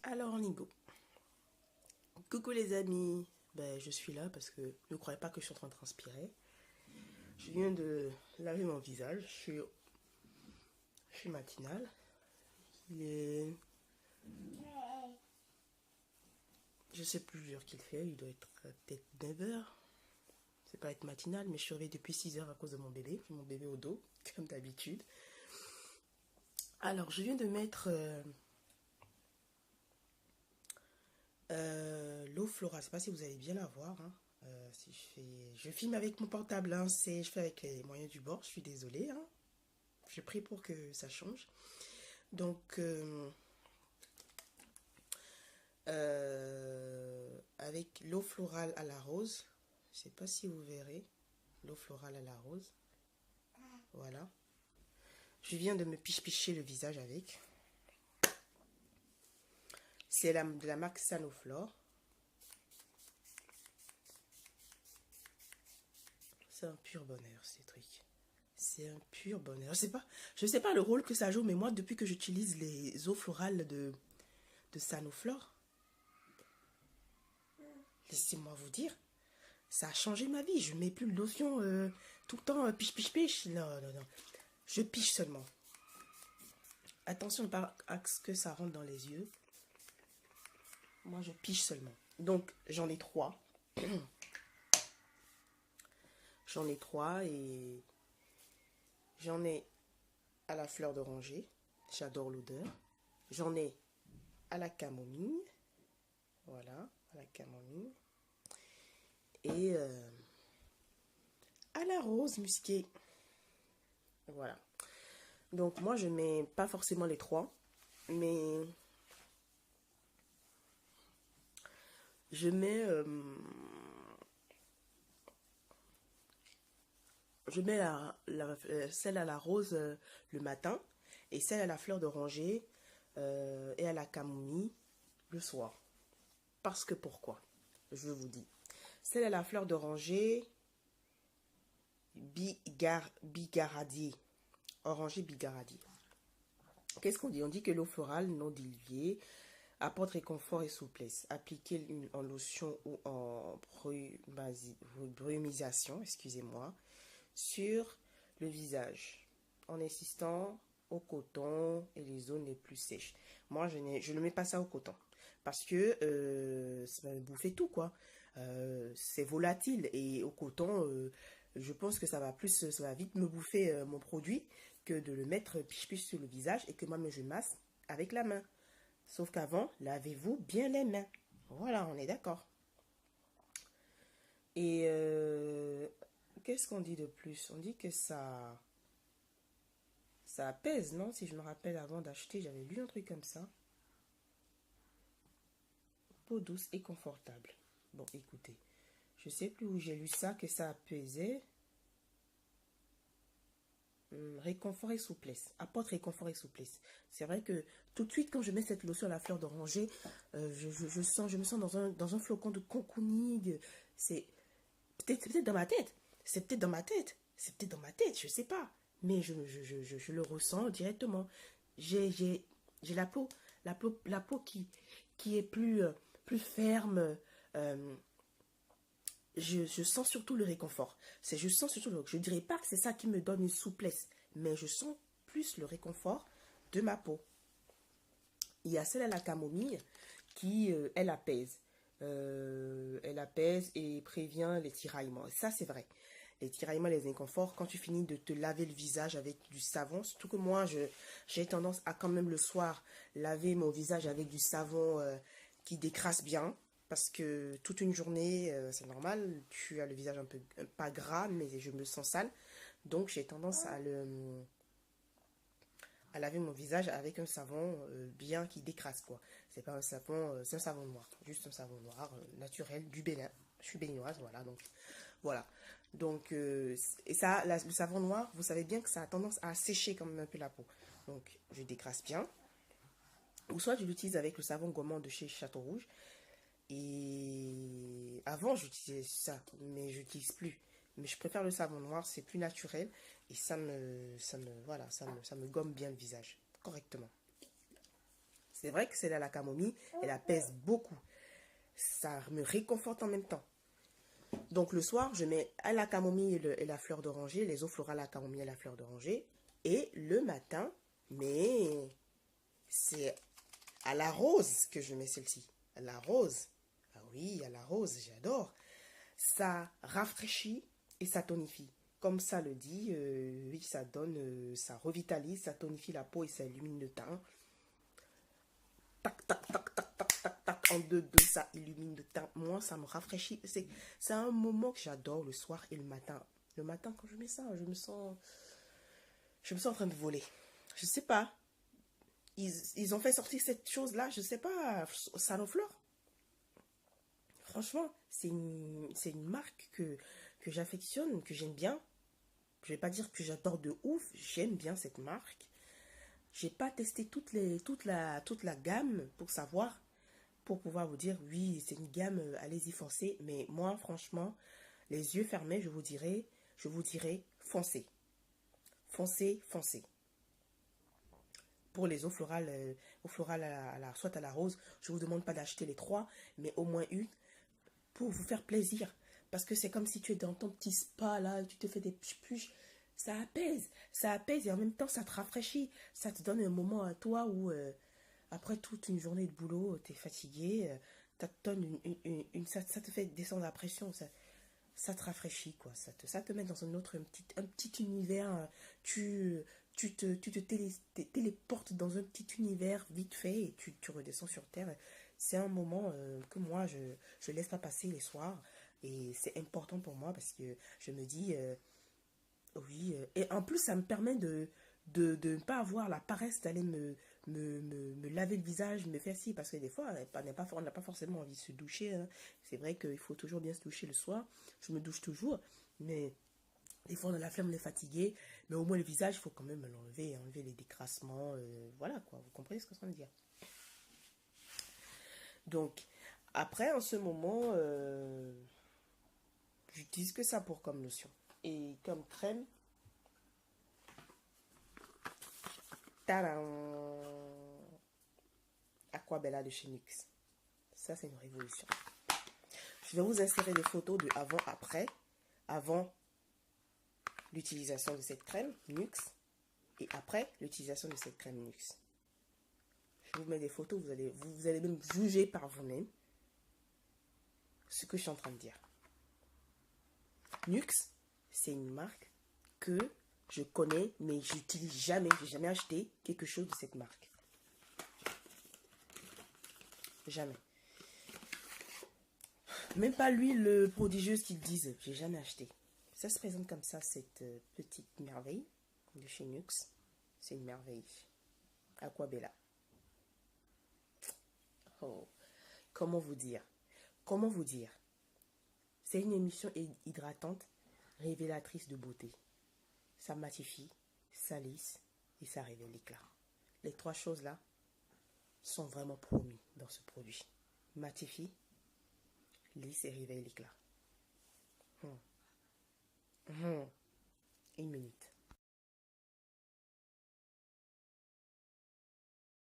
Alors on y go. Coucou les amis, je suis là parce que ne croyez pas que je suis en train de transpirer. Je viens de laver mon visage, je suis matinale. Il est... Je sais plus l'heure qu'il fait, il doit être peut-être 9h. C'est pas être matinale, mais je suis réveillée depuis 6h à cause de mon bébé au dos, comme d'habitude. Alors je viens de mettre l'eau florale, je sais pas si vous allez bien la voir. Hein. Si je filme avec mon portable, hein, je fais avec les moyens du bord, je suis désolée. Hein. Je prie pour que ça change. Donc, avec l'eau florale à la rose, je sais pas si vous verrez, l'eau florale à la rose, voilà. Je viens de me picher le visage avec. C'est de la marque Sanoflore. C'est un pur bonheur, ces trucs. C'est un pur bonheur. Je sais pas le rôle que ça joue, mais moi, depuis que j'utilise les eaux florales de Sanoflore, laissez-moi vous dire, ça a changé ma vie. Je mets plus de lotion tout le temps, piche. Non, non, non. Je piche seulement. Attention pas à ce que ça rentre dans les yeux. Moi, je piche seulement. Donc, j'en ai 3. J'en ai 3 et j'en ai à la fleur d'oranger. J'adore l'odeur. J'en ai à la camomille. Voilà, à la camomille. Et à la rose musquée. Voilà. Donc, moi, je mets pas forcément les 3, mais je mets celle à la rose le matin et celle à la fleur d'oranger et à la camomille le soir. Parce que pourquoi? Je vous dis. Celle à la fleur d'oranger, bigaradier. Oranger bigaradier. Qu'est-ce qu'on dit? On dit que l'eau florale non diluée apporte réconfort et souplesse. Appliquez en lotion ou en brumisation, excusez-moi, sur le visage, en insistant au coton et les zones les plus sèches. Moi, je ne mets pas ça au coton parce que ça va me bouffer tout, quoi. C'est volatile et au coton, je pense que ça va vite me bouffer mon produit que de le mettre piche-piche sur le visage et que moi-même je masse avec la main. Sauf qu'avant, lavez-vous bien les mains. Voilà, on est d'accord. Et qu'est-ce qu'on dit de plus? On dit que ça apaise, non? Si je me rappelle, avant d'acheter, j'avais lu un truc comme ça. Peau douce et confortable. Bon, écoutez, je sais plus où j'ai lu ça, que ça apaisait. Réconfort et souplesse. Apporte réconfort et souplesse. C'est vrai que tout de suite, quand je mets cette lotion à la fleur d'oranger, je me sens dans un flocon de cocooning. C'est peut-être dans ma tête. C'est peut-être dans ma tête. C'est peut-être dans ma tête, je sais pas. Mais je le ressens directement. J'ai la peau qui est plus ferme. Euh, je sens surtout le réconfort. Je dirais pas que c'est ça qui me donne une souplesse, mais je sens plus le réconfort de ma peau. Il y a celle à la camomille qui, elle apaise. Elle apaise et prévient les tiraillements. Ça, c'est vrai. Les tiraillements, les inconforts, quand tu finis de te laver le visage avec du savon, surtout que moi, j'ai tendance à quand même le soir laver mon visage avec du savon qui décrasse bien. Parce que toute une journée, c'est normal, tu as le visage un peu, pas gras, mais je me sens sale. Donc, j'ai tendance à laver mon visage avec un savon bien qui décrasse, quoi. C'est pas un savon, c'est un savon noir, juste un savon noir naturel du Bénin. Je suis béninoise, voilà, donc voilà. Donc, et ça, le savon noir, vous savez bien que ça a tendance à sécher quand même un peu la peau. Donc, je décrasse bien. Ou soit je l'utilise avec le savon gommand de chez Château Rouge. Et avant, j'utilisais ça, mais je n'utilise plus. Mais je préfère le savon noir, c'est plus naturel et ça me gomme bien le visage correctement. C'est vrai que celle à la camomille, elle apaise beaucoup. Ça me réconforte en même temps. Donc le soir, je mets à la camomille et la fleur d'oranger, les eaux florales à la camomille et la fleur d'oranger. Et le matin, mais c'est à la rose que je mets celle-ci. À la rose. Ah oui, à la rose, j'adore. Ça rafraîchit et ça tonifie. Comme ça le dit, oui, ça donne, ça revitalise, ça tonifie la peau et ça illumine le teint. Tac, tac, tac, tac, tac, tac, tac, en deux, ça illumine le teint. Moi, ça me rafraîchit. C'est un moment que j'adore le soir et le matin. Le matin, quand je mets ça, je me sens en train de voler. Je sais pas. Ils ont fait sortir cette chose-là, je sais pas, Sanoflore. Franchement, c'est une marque que j'affectionne, que j'aime bien. Je vais pas dire que j'adore de ouf, j'aime bien cette marque. J'ai pas testé toute la gamme pour savoir, pour pouvoir vous dire, oui, c'est une gamme, allez-y, foncez. Mais moi, franchement, les yeux fermés, je vous dirais, foncez. Foncez, foncez. Pour les eaux florales soit à la rose, je vous demande pas d'acheter les trois, mais au moins une pour vous faire plaisir. Parce que c'est comme si tu es dans ton petit spa là, tu te fais des puches. Ça apaise et en même temps ça te rafraîchit. Ça te donne un moment à toi où, après toute une journée de boulot, tu es fatigué, ça te donne ça te fait descendre la pression. Ça te rafraîchit, quoi. Ça te met dans un petit univers. Tu, tu te téléportes dans un petit univers vite fait et tu redescends sur Terre. C'est un moment que moi, je laisse pas passer les soirs. Et c'est important pour moi parce que je me dis, oui. Et en plus, ça me permet de ne pas avoir la paresse d'aller me laver le visage, me faire ci. Parce que des fois, on n'a pas forcément envie de se doucher. Hein. C'est vrai qu'il faut toujours bien se doucher le soir. Je me douche toujours. Mais des fois, on a la flemme, on est fatigué. Mais au moins, le visage, il faut quand même l'enlever. Enlever les décrassements. Voilà, quoi. Vous comprenez ce que ça veut dire. Donc, après, en ce moment, j'utilise que ça pour comme lotion. Et comme crème, tadam, Aquabella de chez NYX. Ça, c'est une révolution. Je vais vous insérer des photos de avant-après, avant l'utilisation de cette crème NYX et après l'utilisation de cette crème NYX. Je vous mets des photos, vous allez même juger par vous-même ce que je suis en train de dire. NYX, c'est une marque que je connais, mais j'utilise jamais, j'ai jamais acheté quelque chose de cette marque. Jamais. Même pas l'huile prodigieuse qu'ils disent, j'ai jamais acheté. Ça se présente comme ça, cette petite merveille de chez NYX. C'est une merveille. Aquabella. Oh, comment vous dire? Comment vous dire? C'est une émission hydratante, révélatrice de beauté. Ça matifie, ça lisse et ça révèle l'éclat. Les trois choses-là sont vraiment promis dans ce produit. Matifie, lisse et réveille l'éclat. Une minute.